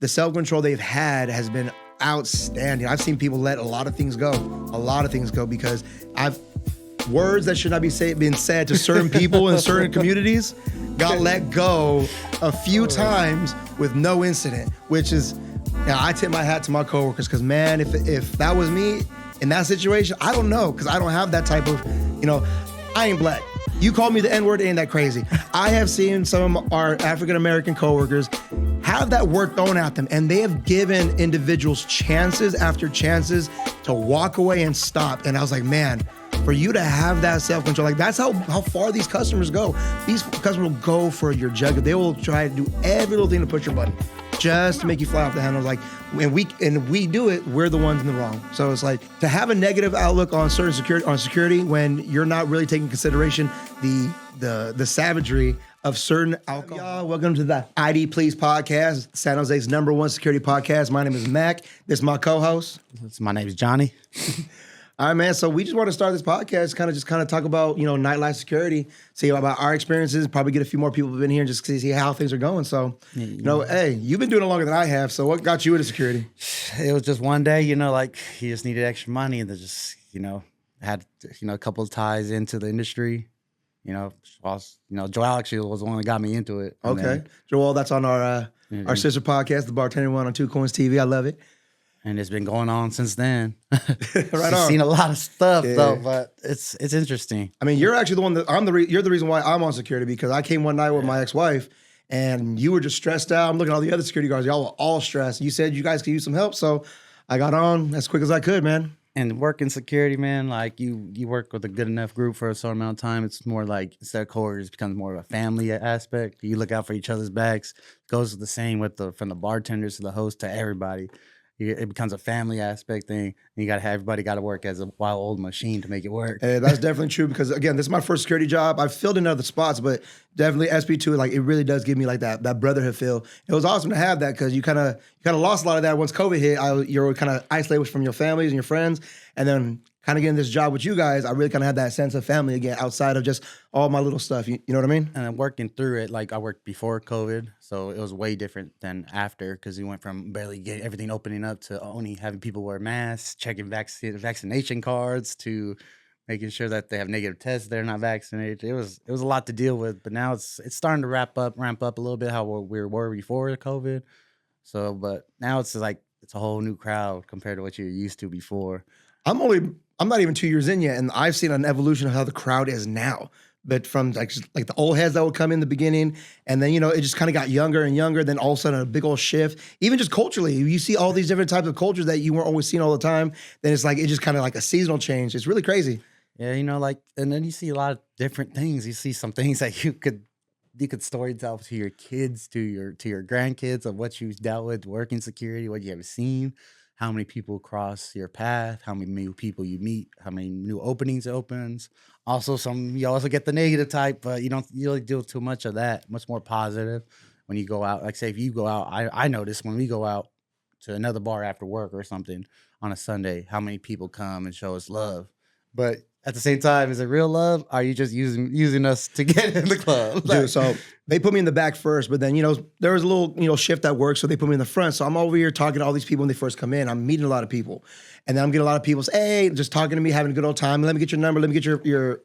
the self-control they've had has been outstanding. I've seen people let a lot of things go because words that should not be being said to certain people in certain communities got let go a few times with no incident, which is, I tip my hat to my coworkers because, man, if that was me in that situation, I don't know, because I don't have that type of, I ain't black. You call me the N-word, ain't that crazy? I have seen some of our African-American coworkers have that word thrown at them, and they have given individuals chances after chances to walk away and stop. And I was like, man, for you to have that self-control, like that's how far these customers go. These customers will go for your jugular. They will try to do every little thing to push your button just to make you fly off the handle. Like, when we do it, we're the ones in the wrong. So it's like, to have a negative outlook on security when you're not really taking consideration the savagery of certain alcohol. Y'all, welcome to the ID Please podcast, San Jose's #1 security podcast. My name is Maq. This is my co-host. My name is Johnny. All right, man. So we just want to start this podcast, kind of talk about, nightlife security, see about our experiences, probably get a few more people in here and just see how things are going. So, hey, you've been doing it longer than I have. So what got you into security? It was just one day, like he just needed extra money and then just, had, a couple of ties into the industry. Joel actually was the one that got me into it. Okay. Joel, that's on our sister podcast, The Bartender One on 2 Coins TV. I love it. And it's been going on since then. Right on. Seen a lot of stuff though, but it's interesting. I mean, you're actually the one that you're the reason why I'm on security, because I came one night with my ex-wife and you were just stressed out. I'm looking at all the other security guards. Y'all were all stressed. You said you guys could use some help. So I got on as quick as I could, man. And working security, man, like you work with a good enough group for a certain amount of time. It's more like, instead of coworkers, it becomes more of a family aspect. You look out for each other's backs. It goes the same from the bartenders to the host to everybody. It becomes a family aspect thing, and everybody got to work as a wild old machine to make it work. Hey, that's definitely true, because again, this is my first security job. I've filled in other spots, but definitely SP2, like, it really does give me like that brotherhood feel. It was awesome to have that, because you kind of lost a lot of that once COVID hit. You're kind of isolated from your families and your friends, and then kind of getting this job with you guys, I really kind of had that sense of family again, outside of just all my little stuff. You know what I mean? And I'm working through it, like I worked before COVID, so it was way different than after, because we went from barely getting everything opening up to only having people wear masks, checking vaccination cards, to making sure that they have negative tests, they're not vaccinated. It was a lot to deal with, but now it's starting to ramp up a little bit how we were before COVID. So, but now it's like it's a whole new crowd compared to what you're used to before. I'm not even 2 years in yet, and I've seen an evolution of how the crowd is now. But from like the old heads that would come in the beginning, and then, it just kind of got younger and younger. Then all of a sudden a big old shift. Even just culturally, you see all these different types of cultures that you weren't always seeing all the time. Then it's just kind of like a seasonal change. It's really crazy. Yeah, and then you see a lot of different things. You see some things that you could story tell to your kids, to your grandkids, of what you've dealt with working security, what you have seen. How many people cross your path, how many new people you meet, how many new openings it opens. Also, you also get the negative type, but you don't really deal too much of that. Much more positive when you go out. Like, say, if you go out, I notice when we go out to another bar after work or something on a Sunday, how many people come and show us love. But at the same time, is it real love? Or are you just using us to get in the club? Dude, so they put me in the back first, but then, there was a little, shift at work, so they put me in the front. So I'm over here talking to all these people when they first come in. I'm meeting a lot of people. And then I'm getting a lot of people say, hey, just talking to me, having a good old time. Let me get your number. Let me get your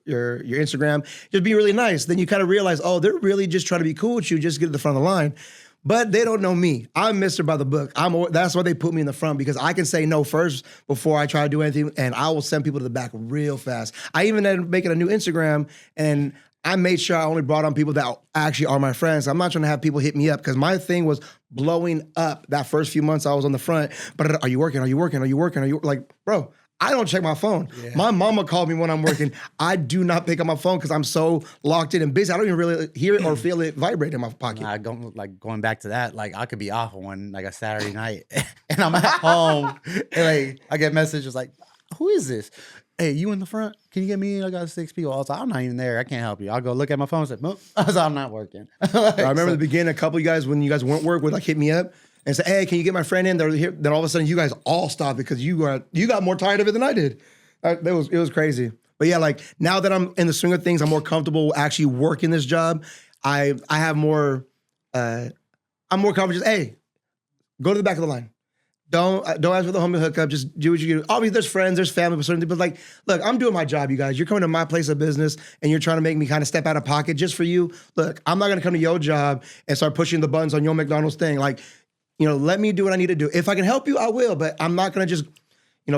Instagram. Just be really nice. Then you kind of realize, oh, they're really just trying to be cool with you. Just get to the front of the line. But they don't know me. I'm Mr. by the book. That's why they put me in the front, because I can say no first before I try to do anything, and I will send people to the back real fast. I even ended up making a new Instagram, and I made sure I only brought on people that actually are my friends. I'm not trying to have people hit me up, because my thing was blowing up that first few months I was on the front. But are you working? Are you working? Are you working? Are you like, bro? I don't check my phone. Yeah. My mama called me when I'm working. I do not pick up my phone because I'm so locked in and busy. I don't even really hear it or feel it vibrate in my pocket. Going back to that, like I could be off on like a Saturday night and I'm at home and like I get messages like, who is this? Hey, you in the front? Can you get me in? I got 6 people. I was like, I'm not even there. I can't help you. I'll go look at my phone and say, nope. I was like, I'm not working. I remember the beginning, a couple of you guys, when you guys weren't work, would like hit me up and say, hey, can you get my friend in? They're here. Then all of a sudden you guys all stopped because you got more tired of it than I did. It was crazy. But yeah, like now that I'm in the swing of things, I'm more comfortable actually working this job. I have more, I'm more comfortable just, hey, go to the back of the line. Don't ask for the homie hookup. Just do what you do. Obviously, there's friends, there's family, but certain things. But like, look, I'm doing my job, you guys. You're coming to my place of business, and you're trying to make me kind of step out of pocket just for you. Look, I'm not gonna come to your job and start pushing the buttons on your McDonald's thing. Like, let me do what I need to do. If I can help you, I will. But I'm not gonna just,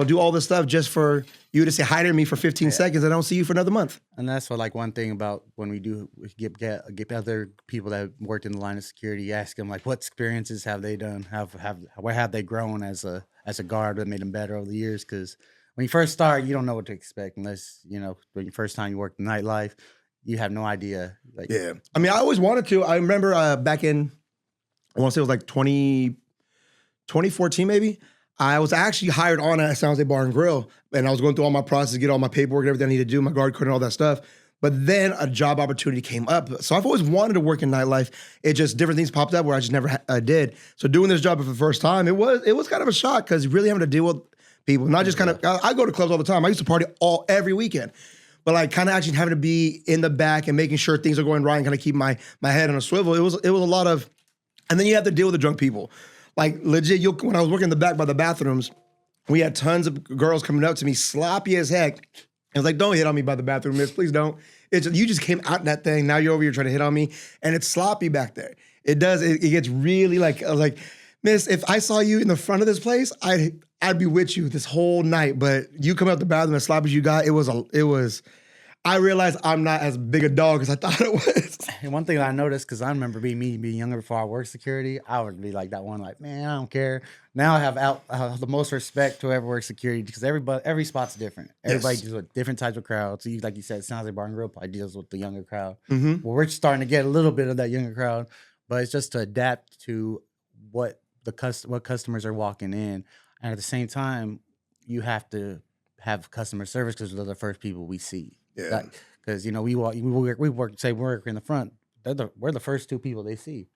do all this stuff just for you to say hi to me for 15 seconds and I don't see you for another month. And that's what, like, one thing about when we do get other people that worked in the line of security, you ask them, like, what experiences have they done? Where have they grown as a guard that made them better over the years? Because when you first start, you don't know what to expect unless, when you first time you worked in nightlife, you have no idea. Like, yeah. I mean, I always wanted to. I remember back in, I want to say it was like 2014 maybe. I was actually hired on at San Jose Bar and Grill, and I was going through all my process, get all my paperwork and everything I needed to do, my guard code and all that stuff. But then a job opportunity came up. So I've always wanted to work in nightlife. It just, different things popped up where I just never did. So doing this job for the first time, it was kind of a shock because really having to deal with people, not just kind of, I go to clubs all the time. I used to party every weekend. But like kind of actually having to be in the back and making sure things are going right and kind of keep my head on a swivel. It was a lot of, and then you have to deal with the drunk people. Like legit, when I was working in the back by the bathrooms, we had tons of girls coming up to me, sloppy as heck. I was like, don't hit on me by the bathroom, miss, please don't. You just came out in that thing, now you're over here trying to hit on me, and it's sloppy back there. It gets really like, I was like, miss, if I saw you in the front of this place, I'd be with you this whole night, but you come out the bathroom as sloppy as you got, I realized I'm not as big a dog as I thought it was. And one thing I noticed, because I remember being younger before I worked security, I would be like that one, like, man, I don't care. Now I have the most respect to whoever works security because every spot's different. Everybody deals with different types of crowds. So like you said, San Jose Bar and Grill probably deals with the younger crowd. Mm-hmm. Well, we're starting to get a little bit of that younger crowd, but it's just to adapt to what customers are walking in. And at the same time, you have to have customer service because they're the first people we see. Yeah, because we work in the front. We're the first two people they see,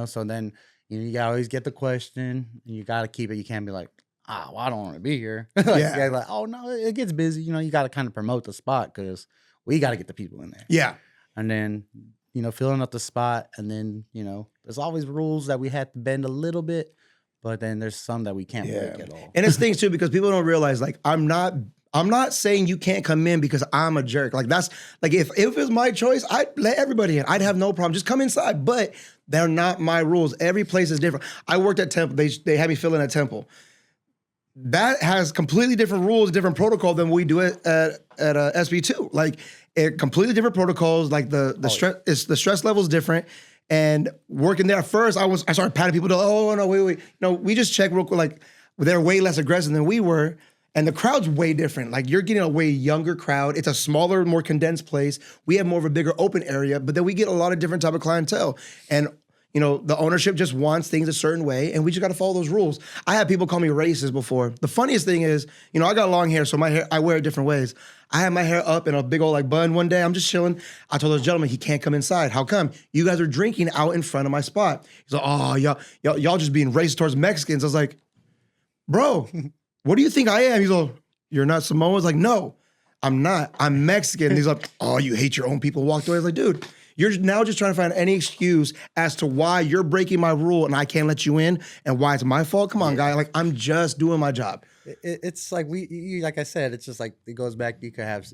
So then you always get the question. And you got to keep it. You can't be like, well, I don't want to be here. Like, oh no, it gets busy. You got to kind of promote the spot because we got to get the people in there. Yeah, and then filling up the spot, and then there's always rules that we had to bend a little bit, but then there's some that we can't break at all. And it's things too because people don't realize like I'm not saying you can't come in because I'm a jerk. Like that's like if it was my choice, I'd let everybody in. I'd have no problem. Just come inside. But they're not my rules. Every place is different. I worked at Temple. They had me fill in at Temple. That has completely different rules, different protocol than we do it at SB2. Like completely different protocols. Like the stress level is different. And working there at first, I started patting people. Oh no, wait. No, we just checked real quick. Like they're way less aggressive than we were. And the crowd's way different. Like you're getting a way younger crowd. It's a smaller, more condensed place. We have more of a bigger open area, but then we get a lot of different type of clientele. And the ownership just wants things a certain way, and we just got to follow those rules. I had people call me racist before. The funniest thing is, I got long hair, so my hair, I wear it different ways. I had my hair up in a big old like bun one day. I'm just chilling. I told those gentlemen he can't come inside. How come? You guys are drinking out in front of my spot. He's like, oh, y'all just being racist towards Mexicans. I was like, bro. What do you think I am? He's like, you're not Samoan? I was like, no, I'm not. I'm Mexican. And he's like, oh, you hate your own people. Walked away. I was like, dude, you're now just trying to find any excuse as to why you're breaking my rule and I can't let you in and why it's my fault. Come on, guy. Like, I'm just doing my job. It's like like I said, it's just like it goes back. We have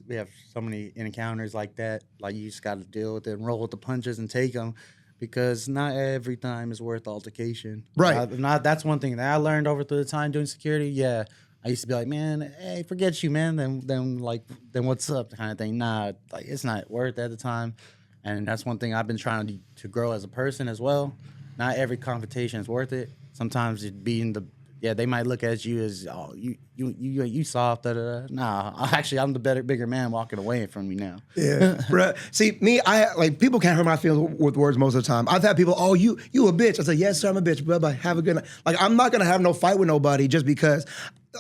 so many encounters like that. Like you just got to deal with it and roll with the punches and take them. Because not every time is worth altercation. Right. That's one thing that I learned over through the time doing security. Yeah. I used to be like, man, hey, forget you, man. Then what's up kind of thing. Nah, like it's not worth it at the time. And that's one thing I've been trying to grow as a person as well. Not every confrontation is worth it. Sometimes it being they might look at you as, oh, you soft, da-da-da. Nah, actually, I'm the bigger man walking away from you now. Yeah, bro. See, me, people can't hurt my feelings with words most of the time. I've had people, oh, you a bitch. I say, yes, sir, I'm a bitch. Bye-bye. Have a good night. Like, I'm not going to have no fight with nobody just because.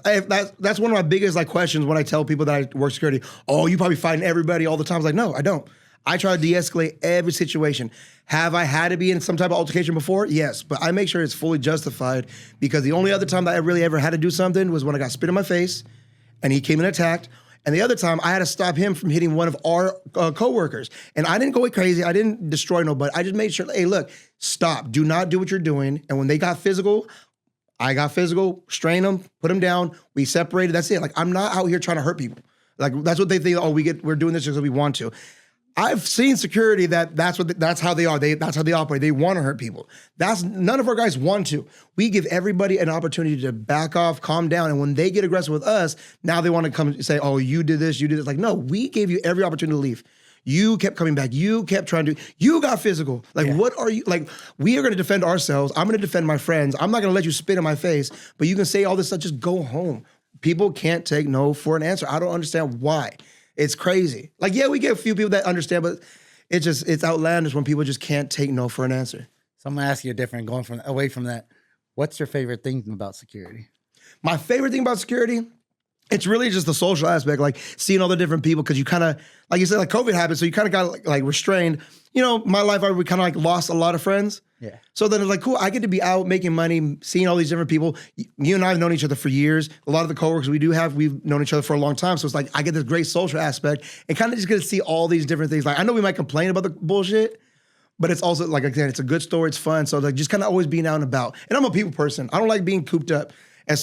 That's one of my biggest questions when I tell people that I work security. Oh, you probably fighting everybody all the time. I was like, no, I don't. I try to de-escalate every situation. Have I had to be in some type of altercation before? Yes, but I make sure it's fully justified because the only other time that I really ever had to do something was when I got spit in my face and he came and attacked. And the other time I had to stop him from hitting one of our coworkers. And I didn't go crazy. I didn't destroy nobody. I just made sure, hey, look, stop. Do not do what you're doing. And when they got physical, I got physical, strain them, put them down. We separated. That's it. Like, I'm not out here trying to hurt people. Like, that's what they think. Oh, we're doing this because we want to. I've seen security that's how they are. That's how they operate. They want to hurt people. None of our guys want to. We give everybody an opportunity to back off, calm down, and when they get aggressive with us, now they want to come and say, "Oh, you did this, you did this." Like, no, we gave you every opportunity to leave. You kept coming back. You kept trying to. You got physical. Like, what are you like? We are going to defend ourselves. I'm going to defend my friends. I'm not going to let you spit in my face. But you can say all this stuff. Just go home. People can't take no for an answer. I don't understand why. It's crazy. Like, yeah, we get a few people that understand, but it's outlandish when people just can't take no for an answer. So I'm gonna ask you a different, away from that. What's your favorite thing about security? My favorite thing about security, it's really just the social aspect, like seeing all the different people, because you kind of, like you said, like COVID happened, so you kind of got like restrained. You know, my life, we kind of like lost a lot of friends. Yeah. So then it's like, cool, I get to be out making money, seeing all these different people. You and I have known each other for years. A lot of the coworkers we've known each other for a long time. So it's like, I get this great social aspect and kind of just get to see all these different things. Like, I know we might complain about the bullshit, but it's also, like, again, it's a good story, it's fun. So like, just kind of always being out and about. And I'm a people person. I don't like being cooped up.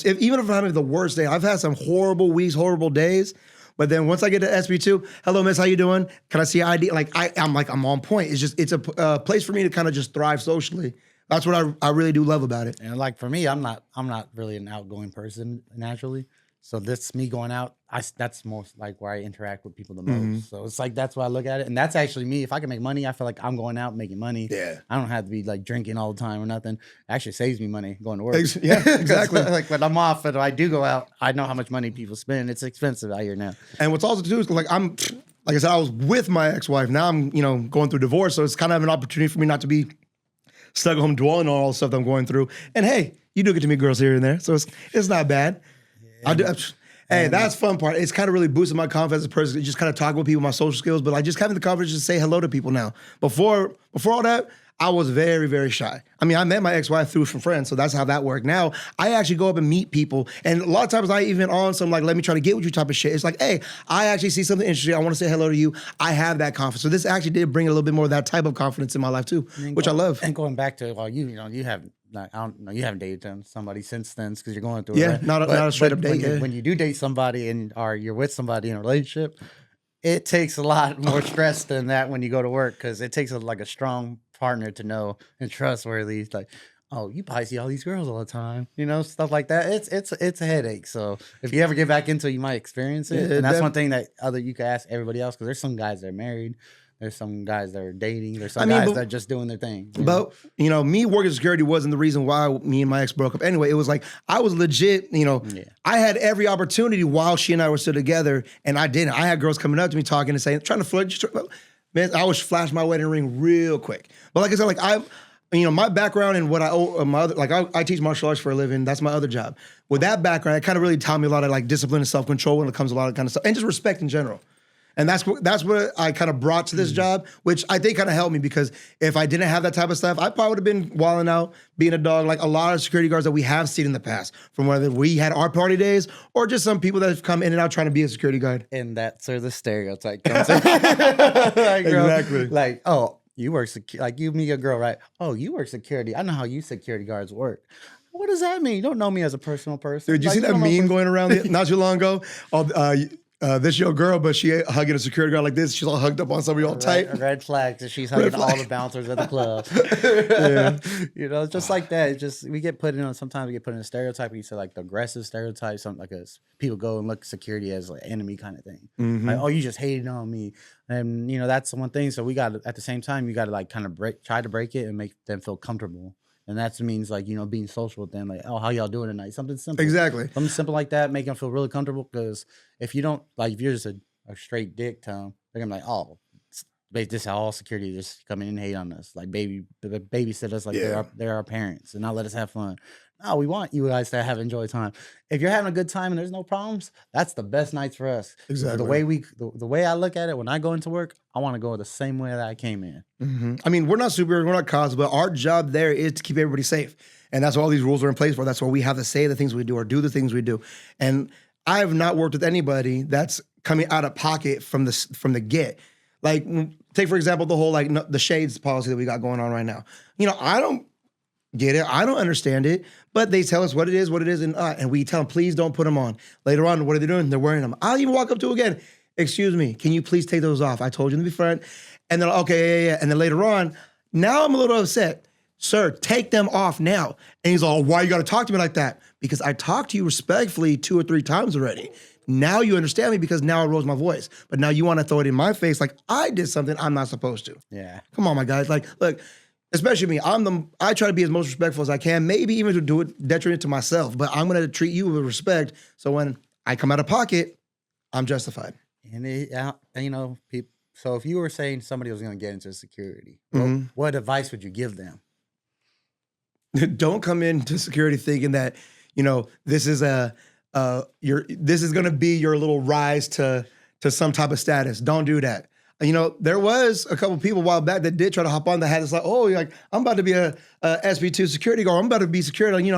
Even if I'm having the worst day, I've had some horrible weeks, horrible days. But then once I get to SB2, hello, miss, how you doing? Can I see ID? Like, I'm on point. It's a place for me to kind of just thrive socially. That's what I really do love about it. And like for me, I'm not really an outgoing person naturally. So this me going out, that's most like where I interact with people the most. So it's like, that's why I look at it. And that's actually me. If I can make money, I feel like I'm going out making money. Yeah. I don't have to be like drinking all the time or nothing. It actually saves me money going to work. Yeah, exactly. Like when I'm off and I do go out, I know how much money people spend. It's expensive out here now. And what's also too is like I said, I was with my ex-wife. Now I'm, going through divorce. So it's kind of an opportunity for me not to be stuck at home dwelling on all the stuff that I'm going through. And hey, you do get to meet girls here and there. So it's not bad. Yeah. Hey, that's the fun part. It's kind of really boosted my confidence as a person. Just kind of talking with people, my social skills, but like just having the confidence to say hello to people now. Before all that, I was very, very shy. I mean, I met my ex-wife through some friends, so that's how that worked. Now, I actually go up and meet people, and a lot of times I even on some like, let me try to get with you type of shit. It's like, hey, I actually see something interesting. I want to say hello to you. I have that confidence. So this actually did bring a little bit more of that type of confidence in my life too, which I love. And going back to, well, you have like, I don't know, you haven't dated somebody since then because you're going through it. Yeah, right? not a straight up date. When you do date somebody or you're with somebody in a relationship, it takes a lot more stress than that when you go to work because it takes a strong partner to know and trustworthy. Like, oh, you probably see all these girls all the time, stuff like that. It's a headache. So if you ever get back into it, you might experience it. And that's one thing that you could ask everybody else because there's some guys that are married. There's some guys that are dating. There's some guys that are just doing their thing. But, me working security wasn't the reason why me and my ex broke up. Anyway, it was like, I was legit, I had every opportunity while she and I were still together, and I didn't. I had girls coming up to me talking and saying, trying to flirt. Man, I always flash my wedding ring real quick. But like I said, like my background and what I owe my other, like I teach martial arts for a living. That's my other job. With that background, it kind of really taught me a lot of like discipline and self-control when it comes to a lot of kind of stuff, and just respect in general. And that's what I kind of brought to this job, which I think kind of helped me because if I didn't have that type of stuff, I probably would have been wilding out, being a dog, like a lot of security guards that we have seen in the past, from whether we had our party days or just some people that have come in and out trying to be a security guard. And that's where the stereotype comes in. Exactly. Like, oh, you work like you meet a girl, right? Oh, you work security. I know how you security guards work. What does that mean? You don't know me as a personal person. Dude, you see that meme going around not too long ago? This your girl, but she ain't hugging a security guard like this. She's all hugged up on somebody all tight. Red flag that she's hugging all the bouncers at the club. Yeah. Just like that. It's just we get put in. Sometimes we get put in a stereotype. You say like the aggressive stereotype, something like people go and look at security as like enemy kind of thing. Mm-hmm. Like, oh, you just hated on me, and that's the one thing. So we got at the same time, you got to like kind of try to break it and make them feel comfortable. And that means like, being social with them. Like, oh, how y'all doing tonight? Something simple. Exactly. Something simple like that, make them feel really comfortable. Because if you don't, like, if you're just a straight dick to them, they're going to be like, oh, this is how all security just come in and hate on us. Like, babysit us like they're our parents and not let us have fun. No, we want you guys to enjoy time. If you're having a good time and there's no problems, that's the best nights for us. Exactly. The way I look at it when I go into work, I want to go the same way that I came in. Mm-hmm. I mean, we're not superheroes, we're not cops, but our job there is to keep everybody safe. And that's what all these rules are in place for. That's why we have to say the things we do or do the things we do. And I have not worked with anybody that's coming out of pocket from the get. Like, take for example the whole the shades policy that we got going on right now. Get it? I don't understand it, but they tell us what it is, and we tell them, please don't put them on. Later on, what are they doing? They're wearing them. I'll even walk up to again. Excuse me, can you please take those off? I told you to be front. And they're like, okay, yeah. And then later on, now I'm a little upset. Sir, take them off now. And he's all, why you gotta talk to me like that? Because I talked to you respectfully 2 or 3 times already. Now you understand me because now I rose my voice. But now you wanna throw it in my face like I did something I'm not supposed to. Yeah. Come on, my guys. Like, look, especially me, I try to be as most respectful as I can, maybe even to do it detriment to myself, but I'm gonna treat you with respect. So when I come out of pocket, I'm justified. And people. So if you were saying somebody was going to get into security, Mm-hmm. what advice would you give them? Don't come into security thinking that, this is this is gonna be your little rise to some type of status. Don't do that. There was a couple people a while back that did try to hop on that had this like, I'm about to be a SB2 security guard. I'm about to be security.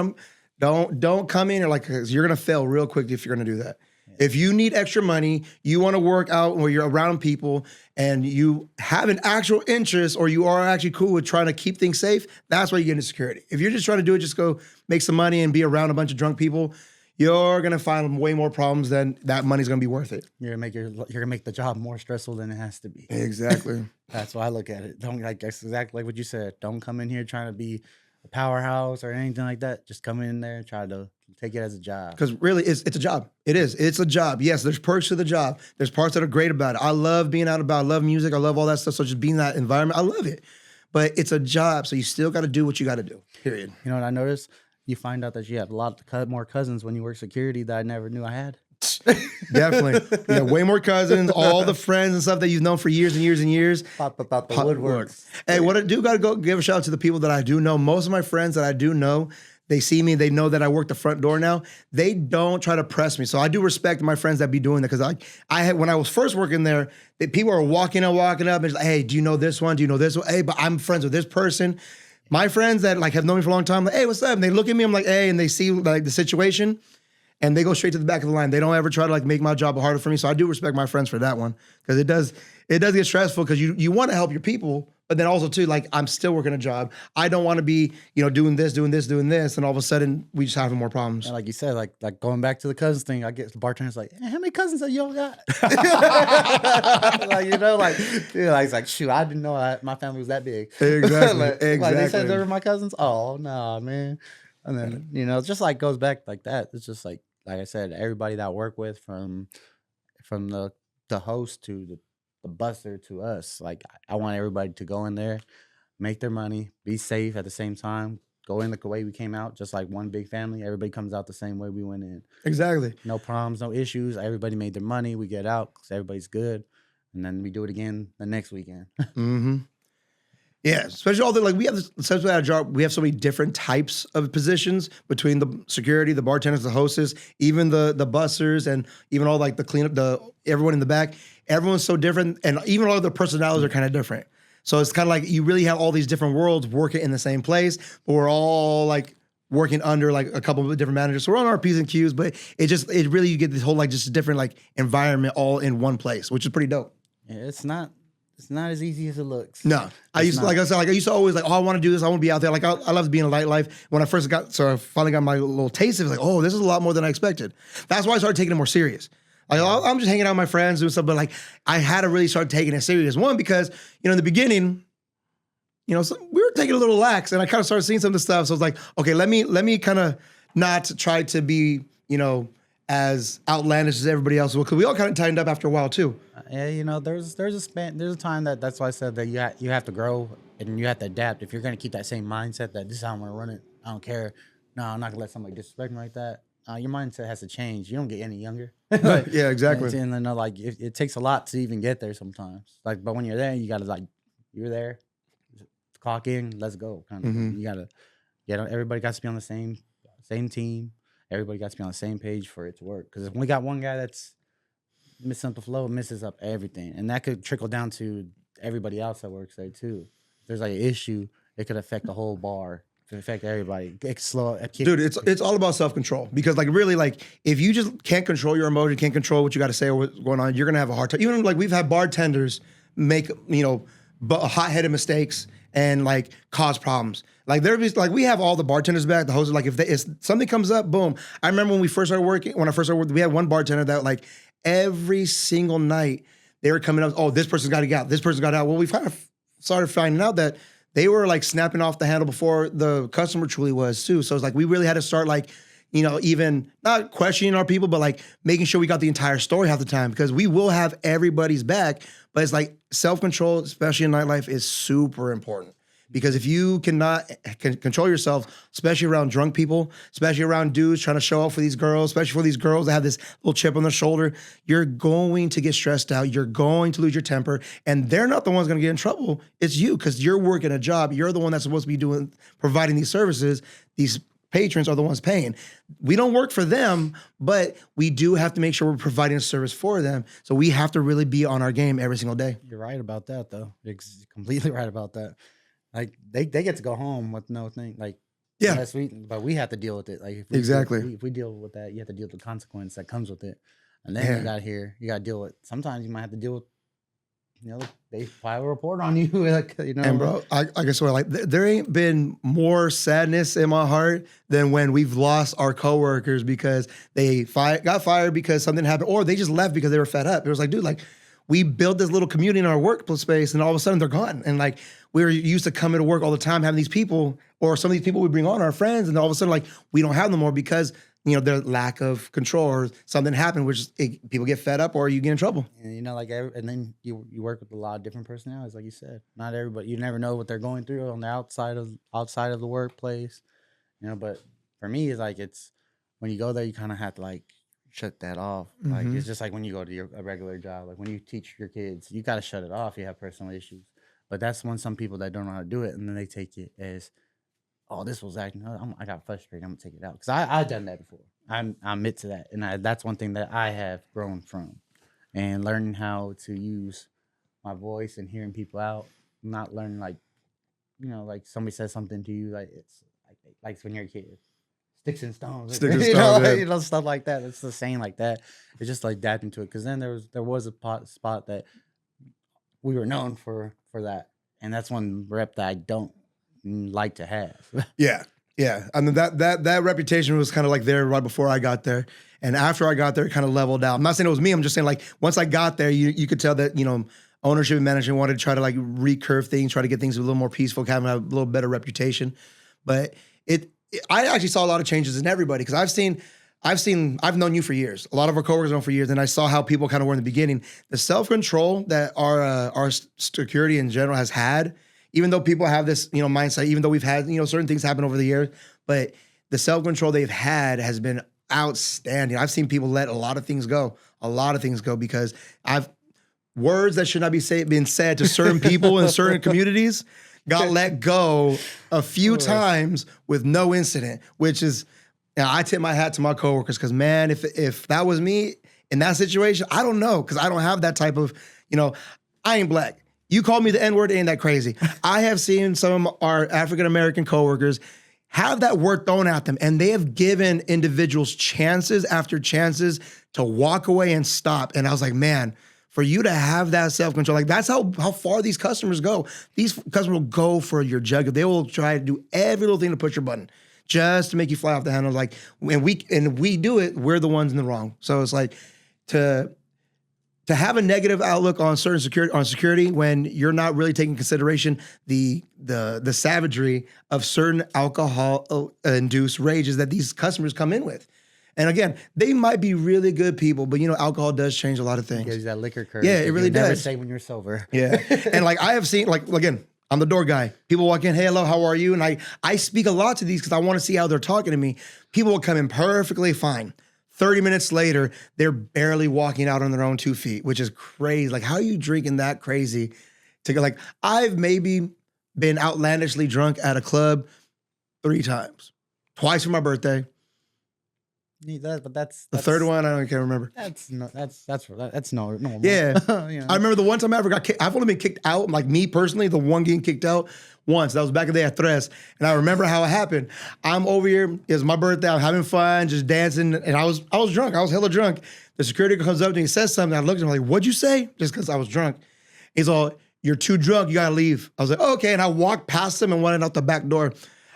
Don't come in or cause you're gonna fail real quick if you're gonna do that. If you need extra money, you want to work out where you're around people and you have an actual interest or you are actually cool with trying to keep things safe, that's why you get into security. If you're just trying to do it, just go make some money and be around a bunch of drunk people, you're going to find way more problems than that money's going to be worth it. You're gonna make the job more stressful than it has to be. Exactly. That's why I look at it. That's exactly like what you said. Don't come in here trying to be a powerhouse or anything like that. Just come in there and try to take it as a job. Because really, it's a job. It is. It's a job. Yes, there's perks to the job. There's parts that are great about it. I love being out about. I love music. I love all that stuff. So just being in that environment, I love it. But it's a job, so you still got to do what you got to do. Period. You know what I noticed? You find out that you have a lot more cousins when you work security that I never knew I had. Definitely. You have way more cousins, all the friends and stuff that you've known for years and years and years. Pop out the woodworks. Hey, what I do got to go give a shout out to the people that I do know. Most of my friends that I do know, they see me, they know that I work the front door now. They don't try to press me. So I do respect my friends that be doing that because I had when I was first working there, people are walking up and it's like, hey, do you know this one? Do you know this one? Hey, but I'm friends with this person. My friends that have known me for a long time, like, hey, what's up? And they look at me, I'm like, hey, and they see the situation. And they go straight to the back of the line. They don't ever try to make my job harder for me. So I do respect my friends for that one because it does get stressful because you want to help your people, but then also too I'm still working a job. I don't want to be doing this, and all of a sudden we just having more problems. And like you said, like going back to the cousins thing, I get the bartender's like, hey, how many cousins have y'all got? It's like shoot, I didn't know my family was that big. Exactly. Exactly. Like they said they were my cousins. Oh no, man. And then it just goes back like that. It's just like I said, everybody that I work with, from the host to the buster to us, I want everybody to go in there, make their money, be safe at the same time, go in the way we came out, just like one big family. Everybody comes out the same way we went in. Exactly. No problems, no issues. Everybody made their money. We get out because everybody's good, and then we do it again the next weekend. Mm-hmm. Yeah, especially all we have especially at our job, we have so many different types of positions between the security, the bartenders, the hostess, even the bussers, and even all the cleanup, everyone in the back. Everyone's so different, and even all of their personalities are kind of different. So it's kind of you really have all these different worlds working in the same place, but we're all working under a couple of different managers. So we're on our P's and Q's, but it really you get this whole just different environment all in one place, which is pretty dope. Yeah, it's not as easy as it looks. No, I used to always I want to do this. I want to be out there. I love being a Nightlife. When I finally got my little taste of it. This is a lot more than I expected. That's why I started taking it more serious. I'm just hanging out with my friends doing stuff, but I had to really start taking it serious. One, because in the beginning, so we were taking a little lax, and I kind of started seeing some of the stuff. So I was like, okay, let me kind of not try to be as outlandish as everybody else will, because we all kind of tightened up after a while too. Yeah, there's a time that's why I said that you have to grow and you have to adapt. If you're gonna keep that same mindset that this is how I'm gonna run it, I don't care. No, I'm not gonna let somebody disrespect me like that. Your mindset has to change. You don't get any younger. Yeah, exactly. And then it takes a lot to even get there sometimes. But when you're there, you gotta you're there, clock in, let's go. Kind of. Mm-hmm. You gotta everybody got to be on the same team. Everybody got to be on the same page for it to work. Because if we got one guy that's missing up the flow, messes up everything. And that could trickle down to everybody else that works there too. If there's an issue, it could affect the whole bar. It could affect everybody. Dude, it's all about self-control. Because really, if you just can't control your emotion, can't control what you got to say or what's going on, you're going to have a hard time. Even we've had bartenders make, hot-headed mistakes and cause problems. Like we have all the bartenders back, the hosts. Like if something comes up, boom. I remember when I first started working, we had one bartender that like every single night they were coming up. Oh, this person's got to get out. This person's got out. Well, we kind of started finding out that they were like snapping off the handle before the customer truly was too. So it's like we really had to start like, even not questioning our people, but like making sure we got the entire story half the time, because we will have everybody's back. But it's like self-control, especially in nightlife, is super important. Because if you cannot control yourself, especially around drunk people, especially around dudes trying to show off for these girls, especially for these girls that have this little chip on their shoulder, you're going to get stressed out. You're going to lose your temper. And they're not the ones going to get in trouble. It's you, because you're working a job. You're the one that's supposed to be providing these services. These patrons are the ones paying. We don't work for them, but we do have to make sure we're providing a service for them. So we have to really be on our game every single day. You're right about that, though. You're completely right about that. Like they get to go home with no thing. Like but we have to deal with it. Like if we deal with that, you have to deal with the consequence that comes with it. And then you got to deal with. Sometimes you might have to deal with. They file a report on you. And bro, I guess what there ain't been more sadness in my heart than when we've lost our coworkers because they got fired because something happened, or they just left because they were fed up. It was like, dude, like we built this little community in our workplace space, and all of a sudden they're gone. And like we were used to coming to work all the time, having these people, or some of these people we bring on our friends, and all of a sudden like we don't have them more because their lack of control or something happened, which people get fed up or you get in trouble. And and then you work with a lot of different personalities, like you said. Not everybody, you never know what they're going through on the outside of the workplace. But for me, it's when you go there, you kind of have to like shut that off. Mm-hmm. Like it's just like when you go to a regular job, like when you teach your kids, you got to shut it off. You have personal issues, but that's when some people that don't know how to do it, and then they take it as, oh, this was acting. I got frustrated. I'm gonna take it out because I've done that before. I admit to that, and that's one thing that I have grown from, and learning how to use my voice and hearing people out. Not learning like somebody says something to you, like it's like when you're a kid, sticks and stones, stuff like that. It's the same like that. It's just like adapting to it, because then there was a spot that we were known for that, and that's one rep that I don't like to have. Yeah. I mean that reputation was kind of like there right before I got there, and after I got there, it kind of leveled out. I'm not saying it was me. I'm just saying like once I got there, you could tell that ownership and management wanted to try to like recurve things, try to get things a little more peaceful, having a little better reputation. But I actually saw a lot of changes in everybody, because I've known you for years. A lot of our coworkers know for years, and I saw how people kind of were in the beginning. The self-control that our security in general has had. Even though people have this, mindset, even though we've had, certain things happen over the years, but the self-control they've had has been outstanding. I've seen people let a lot of things go because words that should not be being said to certain people in certain communities got let go a few times with no incident, which is, I tip my hat to my coworkers, because man, if that was me in that situation, I don't know, because I don't have that type of, I ain't black. You called me the N-word, ain't that crazy? I have seen some of our African-American coworkers have that word thrown at them, and they have given individuals chances after chances to walk away and stop. And I was like, man, for you to have that self-control, like that's how far these customers go. These customers will go for your jugular. They will try to do every little thing to push your button just to make you fly off the handle. Like when we do it, we're the ones in the wrong. So it's like to have a negative outlook on security when you're not really taking consideration the savagery of certain alcohol induced rages that these customers come in with. And again, they might be really good people, but alcohol does change a lot of things. It gives you that liquor curve. Yeah, it really does. Never say when you're sober. Yeah, and like I have seen, like again, I'm the door guy. People walk in, hey, hello, how are you? And I speak a lot to these because I want to see how they're talking to me. People will come in perfectly fine. 30 minutes later, they're barely walking out on their own 2 feet, which is crazy. Like, how are you drinking that crazy to go? Like, I've maybe been outlandishly drunk at a club 3 times. Twice for my birthday. But that's the third one, I can't remember. That's normal. Yeah. I remember the one time I ever got kicked. I've only been kicked out, like me personally, the one getting kicked out once. That was back in the day at Tres. And I remember how it happened. I'm over here, it's my birthday, I'm having fun, just dancing, and I was drunk. I was hella drunk. The security guard comes up to me and says something. I looked at him like, what'd you say? Just because I was drunk. He's all, you're too drunk, you gotta leave. I was like, oh, okay. And I walked past him and went out the back door.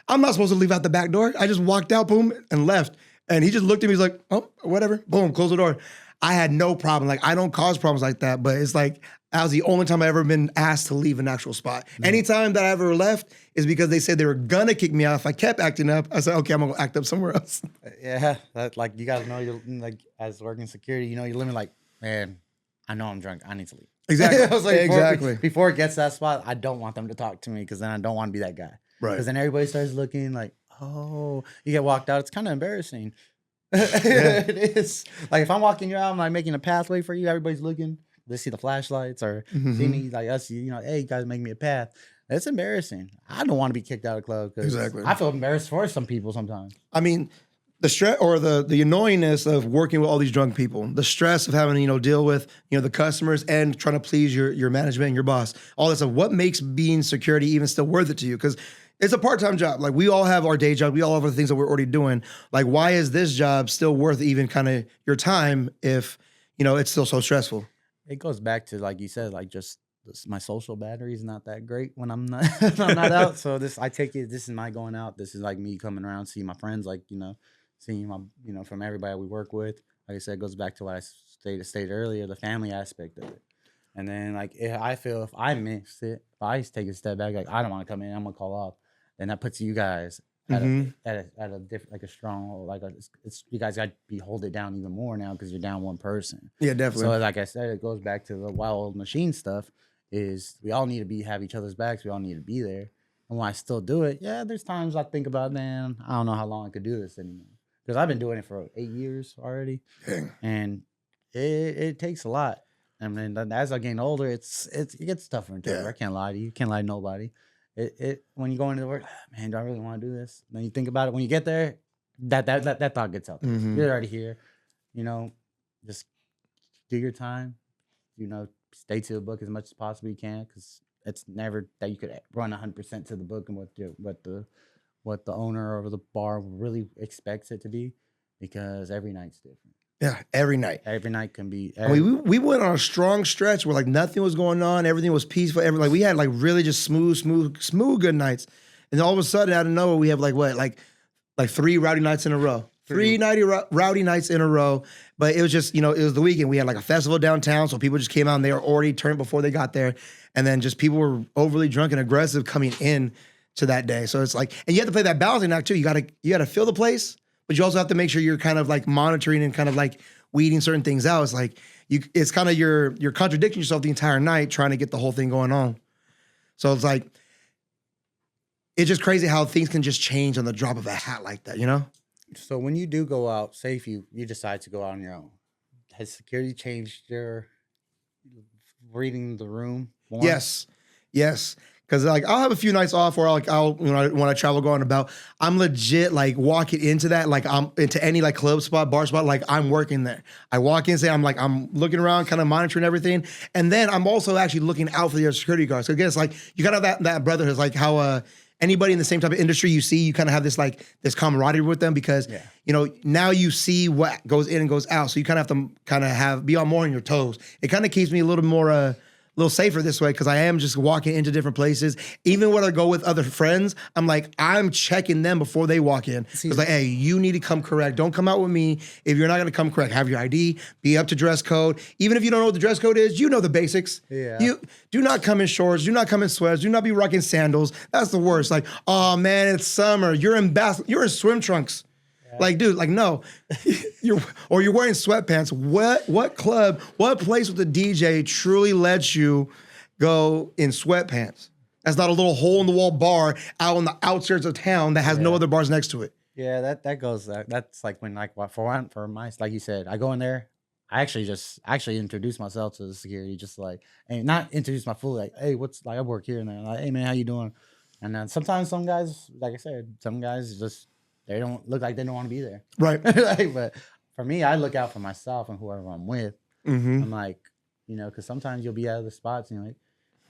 I'm not supposed to leave out the back door. I just walked out, boom, and left. And he just looked at me. He's like, oh, whatever. Boom, close the door. I had no problem. Like, I don't cause problems like that. But it's like, that was the only time I ever been asked to leave an actual spot. Anytime that I ever left is because they said they were gonna kick me out if I kept acting up. I said, okay, I'm gonna act up somewhere else. Yeah, that like you gotta know your like as working security, you know your limit. Like, man, I know I'm drunk. I need to leave. Exactly. I was like, exactly. Before it gets to that spot, I don't want them to talk to me because then I don't want to be that guy. Right. Because then everybody starts looking like, oh, you get walked out. It's kind of embarrassing. Yeah. It is. Like if I'm walking you out, I'm like making a pathway for you. Everybody's looking. They see the flashlights or see me like us. You know, hey, you guys make me a path. It's embarrassing. I don't want to be kicked out of the club because I feel embarrassed for some people sometimes. I mean, the stress or the annoyingness of working with all these drunk people, the stress of having to, you know, deal with, you know, the customers and trying to please your management and your boss, all that stuff. What makes being security even still worth it to you? Because it's a part-time job. Like we all have our day job. We all have the things that we're already doing. Like, why is this job still worth even kind of your time if, you know, it's still so stressful? It goes back to, like you said, like just my social battery is not that great when I'm not I'm not out. So I take it, this is my going out. This is like me coming around, seeing my friends, like, you know, seeing my, you know, from everybody we work with. Like I said, it goes back to what I stated earlier, the family aspect of it. And then like I feel if I miss it, if I take a step back, like I don't want to come in, I'm gonna call off. Then that puts you guys at a different, like a strong, like it's you guys got to be hold it down even more now because you're down one person. Yeah, definitely. So like I said, it goes back to the wild machine stuff. Is we all need to have each other's backs. We all need to be there. And when I still do it, yeah, there's times I think about, man, I don't know how long I could do this anymore because I've been doing it for 8 years already. Dang. And it takes a lot. I mean, as I get older, it gets tougher and tougher. Yeah. I can't lie to you. Can't lie to nobody. When you go into work, man, do I really want to do this? Then you think about it. When you get there, that thought gets out there. Mm-hmm. You're already here. You know, just do your time. You know, stay to the book as much as possible you can because it's never that you could run 100% to the book and what the owner of the bar really expects it to be because every night's different. Yeah, every night. Every night can be. I mean, we went on a strong stretch where like nothing was going on, everything was peaceful. Like we had like really just smooth good nights, and then all of a sudden out of nowhere we have like 3 rowdy nights in a row. 3 rowdy nights in a row, but it was just, you know, it was the weekend. We had like a festival downtown, so people just came out and they were already turned before they got there, and then just people were overly drunk and aggressive coming in to that day. So it's like, and you have to play that balancing act too. You gotta fill the place, but you also have to make sure you're kind of like monitoring and kind of like weeding certain things out. It's like it's kind of you're contradicting yourself the entire night trying to get the whole thing going on. So it's like it's just crazy how things can just change on the drop of a hat like that, you know? So when you do go out, say if you decide to go out on your own, has security changed your reading the room more? Yes. Because like I'll have a few nights off where I'll when I travel going about, I'm legit like walking into that, like I'm into any like club spot, bar spot, like I'm working there. I walk in, say I'm looking around, kind of monitoring everything, and then I'm also actually looking out for the other security guards. So I guess like you kind of have that brotherhood, like how anybody in the same type of industry you see, you kind of have this camaraderie with them because you know now you see what goes in and goes out, so you kind of have to be on more on your toes. It kind of keeps me a little more a little safer this way because I am just walking into different places. Even when I go with other friends, I'm checking them before they walk in. It's like, hey, you need to come correct. Don't come out with me if you're not going to come correct. Have your ID, be up to dress code. Even if you don't know what the dress code is, you know the basics. Yeah. You do not come in shorts. Do not come in sweaters. Do not be rocking sandals. That's the worst. Like, oh man, it's summer. You're in swim trunks. Like, dude, like, no, you're wearing sweatpants. What club, what place with the DJ truly lets you go in sweatpants? That's not a little hole in the wall bar out on the outskirts of town that has no other bars next to it. Yeah, that's like when for my, like you said, I go in there. I actually introduce myself to the security, just like, and not introduce my full, like, hey, I work here, and they're like, hey man, how you doing? And then sometimes some guys, like I said, some guys just. They don't look like they don't want to be there. Right. But for me, I look out for myself and whoever I'm with. Mm-hmm. I'm like, you know, because sometimes you'll be out of the spots and you're like,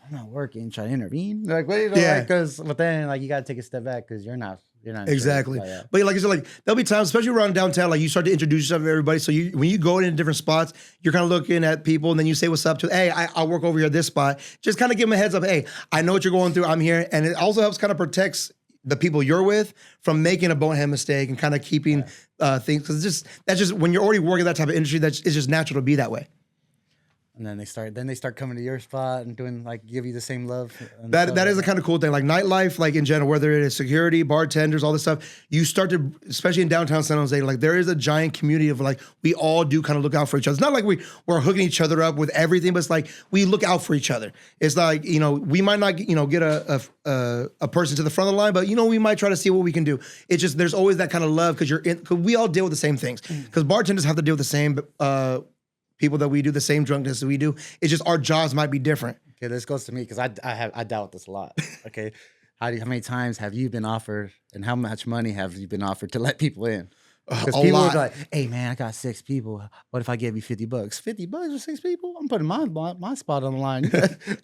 I'm not working, try to intervene. Like, what, you know, but then like you got to take a step back because you're not exactly. Sure. But like I said, like there'll be times, especially around downtown, like you start to introduce yourself to everybody. So when you go into different spots, you're kind of looking at people and then you say what's up to, hey, I'll work over here at this spot. Just kind of give them a heads up. Hey, I know what you're going through. I'm here. And it also helps kind of protects the people you're with from making a bonehead mistake and kind of keeping things, because that's just when you're already working that type of industry, it's just natural to be that way. And then they start coming to your spot and doing like give you the same love. That is a kind of cool thing. Like nightlife, like in general, whether it is security, bartenders, all this stuff, you start to, especially in downtown San Jose, like there is a giant community of like, we all do kind of look out for each other. It's not like we're hooking each other up with everything, but it's like we look out for each other. It's like, we might not, get a person to the front of the line, but we might try to see what we can do. It's just, there's always that kind of love because we all deal with the same things. Because bartenders have to deal with the same, people that we do the same drunkenness that we do. It's just our jobs might be different. Okay, this goes to me because I doubt this a lot. Okay, how many times have you been offered, and how much money have you been offered to let people in? Because people are like, "Hey man, I got 6 people. What if I gave you $50? $50 for 6 people? I'm putting my spot on the line."